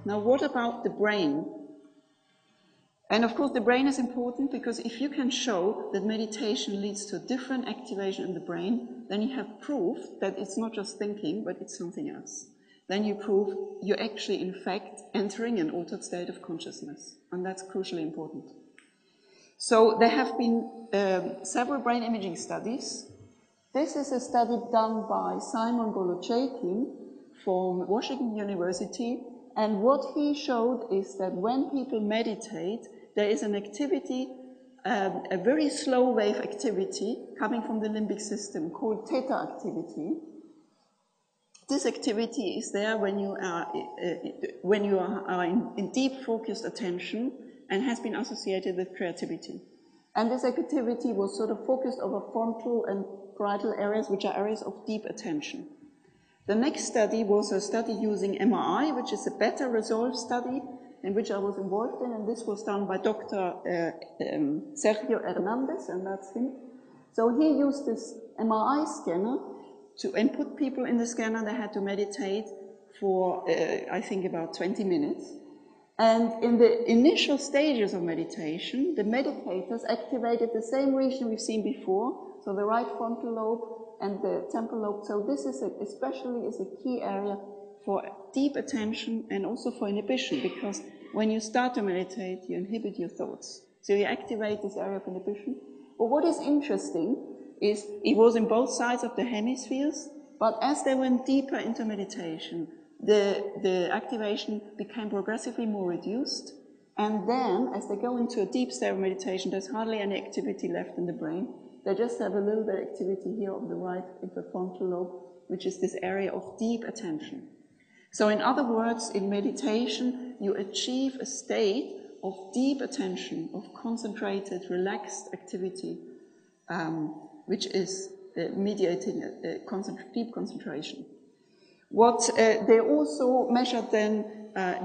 Now, what about the brain? And of course, the brain is important because if you can show that meditation leads to different activation in the brain, then you have proof that it's not just thinking, but it's something else. Then you prove you're actually, in fact, entering an altered state of consciousness. And that's crucially important. So there have been several brain imaging studies. This is a study done by Simon Golochaikin from Washington University. And what he showed is that when people meditate, there is an activity, a very slow wave activity coming from the limbic system called theta activity. This activity is there when you are in deep focused attention and has been associated with creativity. And this activity was sort of focused over frontal and parietal areas, which are areas of deep attention. The next study was a study using MRI, which is a better resolve study, in which I was involved in, and this was done by Dr. Sergio Hernandez, and that's him. So he used this MRI scanner to input people in the scanner. They had to meditate for, I think, about 20 minutes. And in the initial stages of meditation, the meditators activated the same region we've seen before, so the right frontal lobe and the temporal lobe. So this is especially is a key area for deep attention and also for inhibition, because when you start to meditate, you inhibit your thoughts. So you activate this area of inhibition. But what is interesting is it was in both sides of the hemispheres, but as they went deeper into meditation, the activation became progressively more reduced. And then, as they go into a deep state of meditation, there's hardly any activity left in the brain. They just have a little bit of activity here on the right interfrontal lobe, which is this area of deep attention. So in other words, in meditation, you achieve a state of deep attention, of concentrated, relaxed activity, which is mediating deep concentration. What they also measured then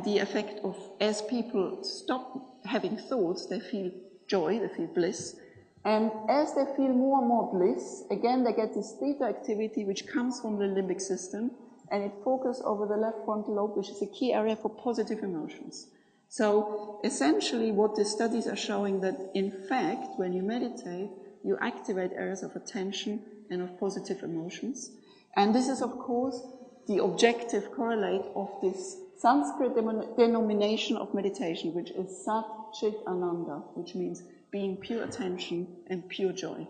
the effect of, as people stop having thoughts, they feel joy, they feel bliss. And as they feel more and more bliss, again they get this theta activity which comes from the limbic system, and it focuses over the left frontal lobe, which is a key area for positive emotions. So essentially what the studies are showing that in fact when you meditate, you activate areas of attention and of positive emotions. And this is of course the objective correlate of this Sanskrit denomination of meditation, which is Sat Chit Ananda, which means being pure attention and pure joy.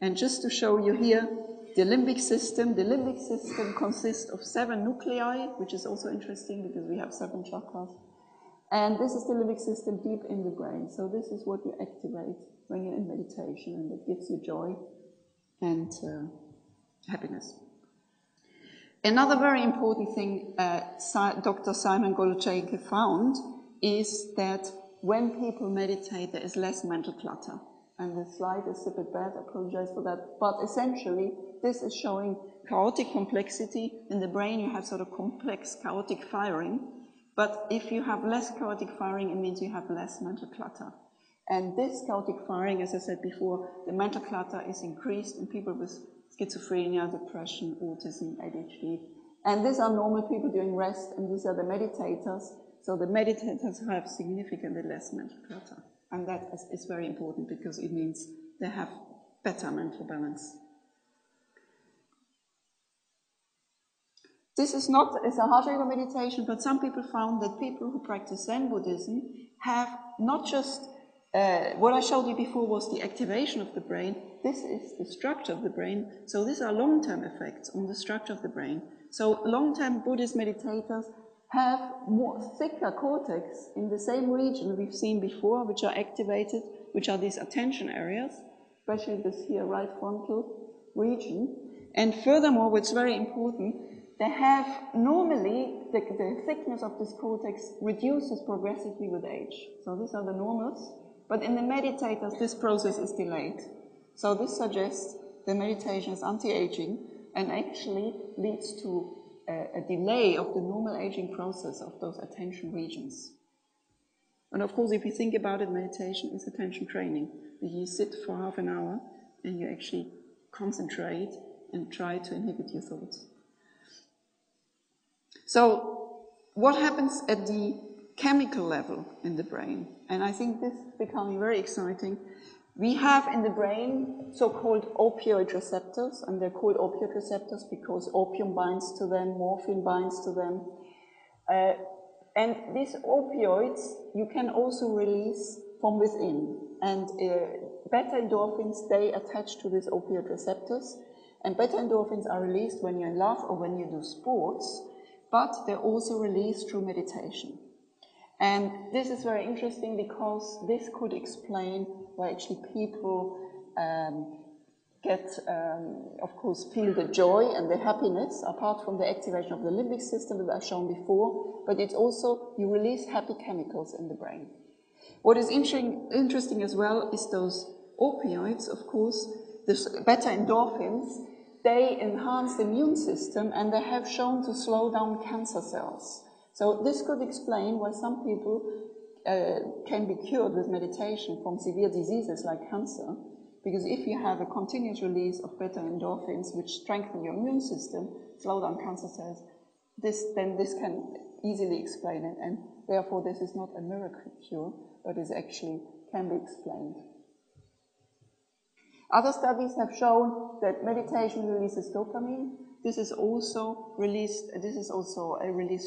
And just to show you here, the limbic system consists of 7 nuclei, which is also interesting because we have 7 chakras. And this is the limbic system deep in the brain. So this is what you activate when you're in meditation, and it gives you joy and happiness. Another very important thing Dr. Simon Golochaikin found is that when people meditate, there is less mental clutter. And the slide is a bit bad, I apologize for that. But essentially, this is showing chaotic complexity. In the brain, you have sort of complex, chaotic firing. But if you have less chaotic firing, it means you have less mental clutter. And this chaotic firing, as I said before, the mental clutter is increased in people with schizophrenia, depression, autism, ADHD. And these are normal people doing rest, and these are the meditators. So the meditators have significantly less mental clutter. And that is very important because it means they have better mental balance. This is not a Sahaja Yoga meditation, but some people found that people who practice Zen Buddhism have not just, what I showed you before was the activation of the brain. This is the structure of the brain. So these are long-term effects on the structure of the brain. So long-term Buddhist meditators have more thicker cortex in the same region we've seen before, which are activated, which are these attention areas, especially this here right frontal region. And furthermore, what's very important, they have normally, the thickness of this cortex reduces progressively with age. So these are the normals, but in the meditators, this process is delayed. So this suggests the meditation is anti-aging and actually leads to a delay of the normal aging process of those attention regions. And of course, if you think about it, meditation is attention training. You sit for half an hour and you actually concentrate and try to inhibit your thoughts. So what happens at the chemical level in the brain? And I think this is becoming very exciting. We have in the brain so-called opioid receptors, and they're called opioid receptors because opium binds to them, morphine binds to them. And these opioids you can also release from within. And beta endorphins, they attach to these opioid receptors. And beta endorphins are released when you're in love or when you do sports, but they're also released through meditation. And this is very interesting because this could explain why actually people of course, feel the joy and the happiness, apart from the activation of the limbic system that I've shown before, but it's also, you release happy chemicals in the brain. What is interesting as well is those opioids, of course, the beta endorphins, they enhance the immune system and they have shown to slow down cancer cells. So this could explain why some people can be cured with meditation from severe diseases like cancer, because if you have a continuous release of beta endorphins which strengthen your immune system, slow down cancer cells, then this can easily explain it, and therefore this is not a miracle cure, but is actually can be explained. Other studies have shown that meditation releases dopamine. This is also released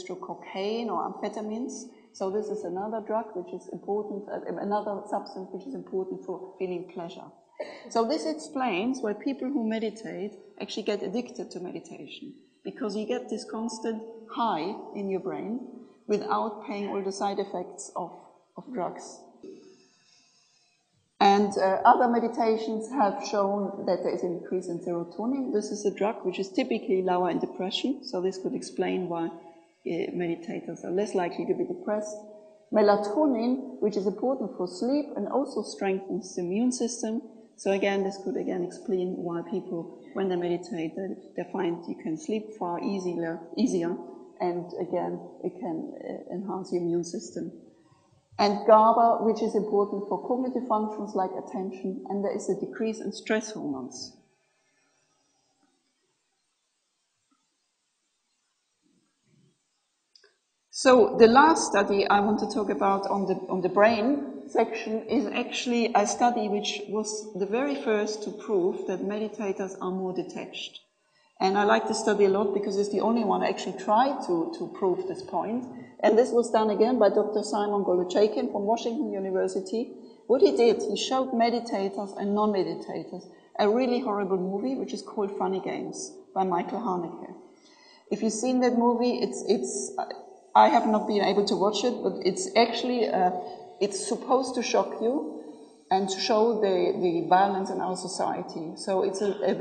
through cocaine or amphetamines. So this is another drug which is important, another substance which is important for feeling pleasure. So this explains why people who meditate actually get addicted to meditation, because you get this constant high in your brain without paying all the side effects of drugs. And other meditations have shown that there is an increase in serotonin. This is a drug which is typically lower in depression, so this could explain why meditators are less likely to be depressed. Melatonin, which is important for sleep and also strengthens the immune system. So again, this could again explain why people, when they meditate, they find you can sleep far easier, and again, it can enhance your immune system. And GABA, which is important for cognitive functions like attention, and there is a decrease in stress hormones. So the last study I want to talk about on the brain section is actually a study which was the very first to prove that meditators are more detached. And I like this study a lot because it's the only one I actually tried to prove this point. And this was done again by Dr. Simon Golochaikin from Washington University. What he did, he showed meditators and non-meditators a really horrible movie which is called Funny Games by Michael Haneke. If you've seen that movie, I have not been able to watch it, but it's actually, it's supposed to shock you and to show the violence in our society. So it's a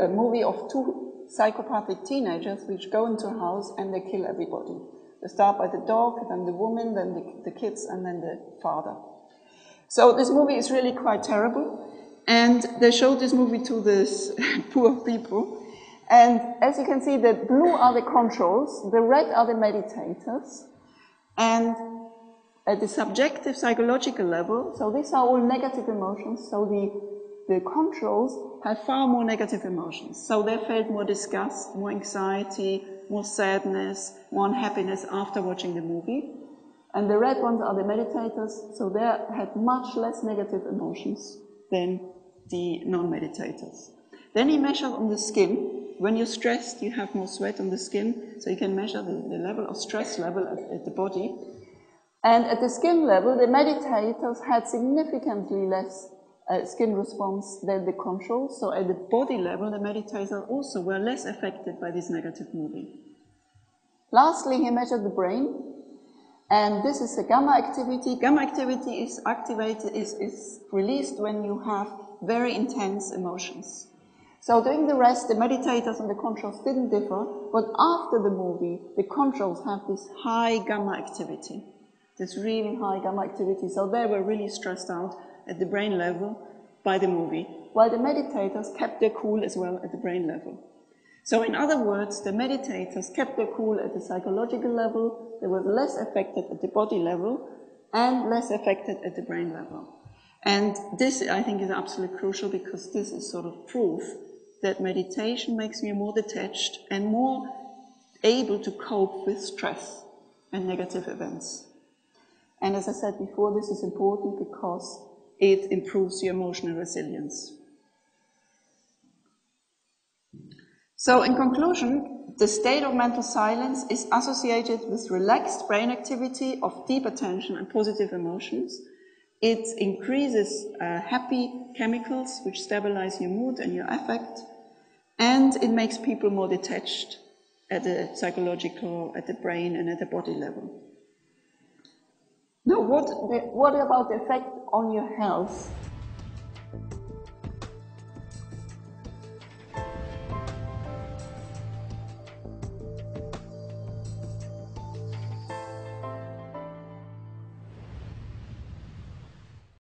movie of two psychopathic teenagers which go into a house and they kill everybody. They start by the dog, then the woman, then the kids, and then the father. So this movie is really quite terrible, and they showed this movie to these poor people. And as you can see, the blue are the controls, the red are the meditators, and at the subjective psychological level, so these are all negative emotions, so the controls have far more negative emotions. So they felt more disgust, more anxiety, more sadness, more unhappiness after watching the movie. And the red ones are the meditators, so they had much less negative emotions than the non-meditators. Then he measured on the skin. When you're stressed, you have more sweat on the skin, so you can measure the level of stress level at the body. And at the skin level, the meditators had significantly less skin response than the controls. So at the body level, the meditators also were less affected by this negative movie. Lastly, he measured the brain. And this is the gamma activity. Gamma activity is released when you have very intense emotions. So during the rest, the meditators and the controls didn't differ, but after the movie, the controls have this high gamma activity. This really high gamma activity, so they were really stressed out at the brain level by the movie, while the meditators kept their cool as well at the brain level. So in other words, the meditators kept their cool at the psychological level, they were less affected at the body level, and less affected at the brain level. And this, I think, is absolutely crucial, because this is sort of proof that meditation makes you more detached and more able to cope with stress and negative events. And as I said before, this is important because it improves your emotional resilience. So in conclusion, the state of mental silence is associated with relaxed brain activity of deep attention and positive emotions. It increases happy chemicals which stabilize your mood and your affect, and it makes people more detached at the psychological, at the brain and at the body level. Now, what about the effect on your health?